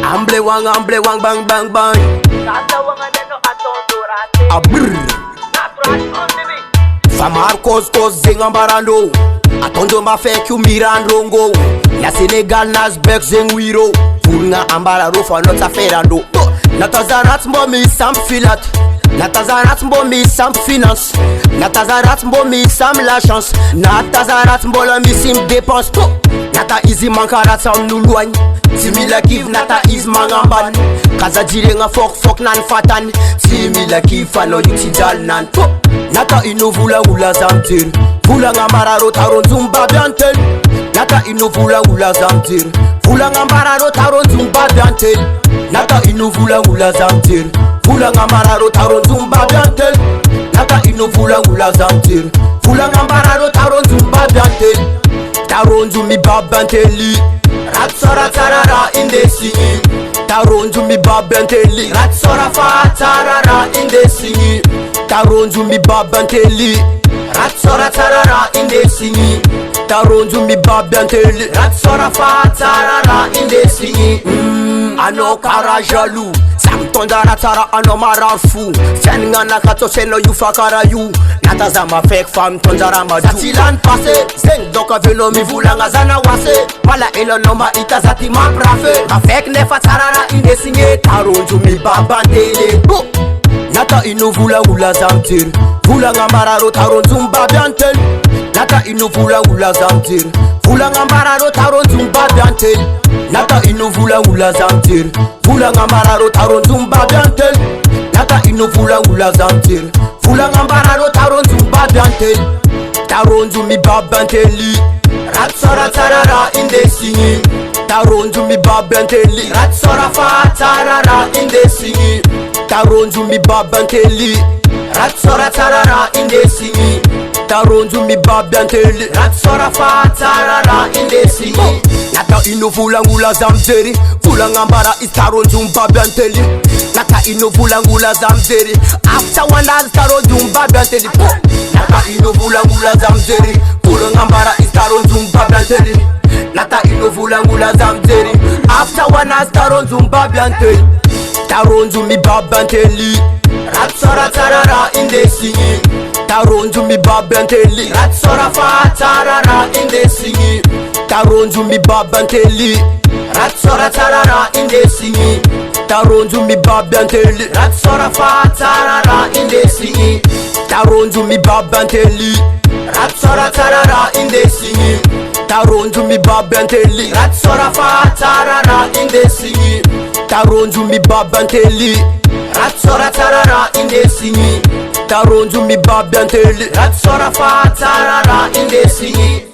Amble wang bang bang bang. Abrr. Famar cos zenga barando. Atondo ma fek yu mirandrongo. Na Senegal nas bek zengwiro. Pulnga ambara rofa not aferando. Natazarat mbo mi sam filat. Natazarat mbo mi sam finance. Natazarat mbo mi sam la chance. Natazarat mbo la mi sim dépense. Nata easy mankarat sam nou loigne. Simila kiv nata is mangamban. Kaza jire nga fok nan fatan. Simila kiv fano yuti dal nan. Nata ino vula ula zamtir. Vula ngambara rotaron zumba biantel. Nata ino vula ula zamtir. Vula ngambara rotaron zumba biantel. Nata ino vula ula zamtir. Vula ngambara rotaron zumba biantel. Nata ino vula ula zamtir. Vula ngambara rotaron zumba biantel. Taronju mi babanteli. Ratsora tarara indesingi. Taronju mi babanteli. Ratsora fa tarara indesingi. Taronju mi babanteli. Ratsora tarara indesingi. Taronju mi babanteli. Ratsora fa tarara indesingi. Ano kara jaloux. Samtondara tara ano marafu. Senga nakato seno yu fakara yu. Nata zama fake fam tondara madu. Satilan pase. Zeng doka velo mi vulanga zana wase. Mala elo noma ita zati ma prafe. Ma fake nefa tarara indesinge. Taronju mi babanteli. Nata ino vula ula zamtir. Vula ngambara rotaron zumba biantel. Nata ino vula ula zamtir. Vula ngambara rotaron zumba biantel. Nata ino vula ula zamtir. Vula ngambara rotaron zumba biantel. Nata ino vula ula zamtir. Vula ngambara rotaron zumba biantel. Taronju mi babanteli. Ratsora tarara indesingi. Taronju mi babanteli. Ratsora fa tarara indesingi. Taronju mi babanteli. Ratsora tarara indesingi. Taronju mi babanteli. Ratsora fa tarara indesingi. Nata ino vula ngula zamzeri. Vula ngambara is taronju mbabanteli. Nata ino vula ngula zamzeri. After one hour taronju mbabanteli. Nata ino vula ngula zamzeri. Vula ngambara is taronju mbabanteli. Nata ino vula ngula zamzeri. After one hour taronju mbabanteli. Taronju mi babanteli. Ratsora tarara indesingi. Taronju mi babanteli. Ratsora fa tarara indesingi. Taronju mi babanteli. Ratsora tarara indesingi. Taronju mi babanteli. Ratsora fa tarara indesingi. Taronju mi babanteli. Ratsora tarara indesingi. Taronju mi babanteli. Ratsora fa tarara indesingi. Taronju mi babanteli. Ratsora tarara indesingi. Taronju mi babanteli. Ratsora fa tarara indesingi.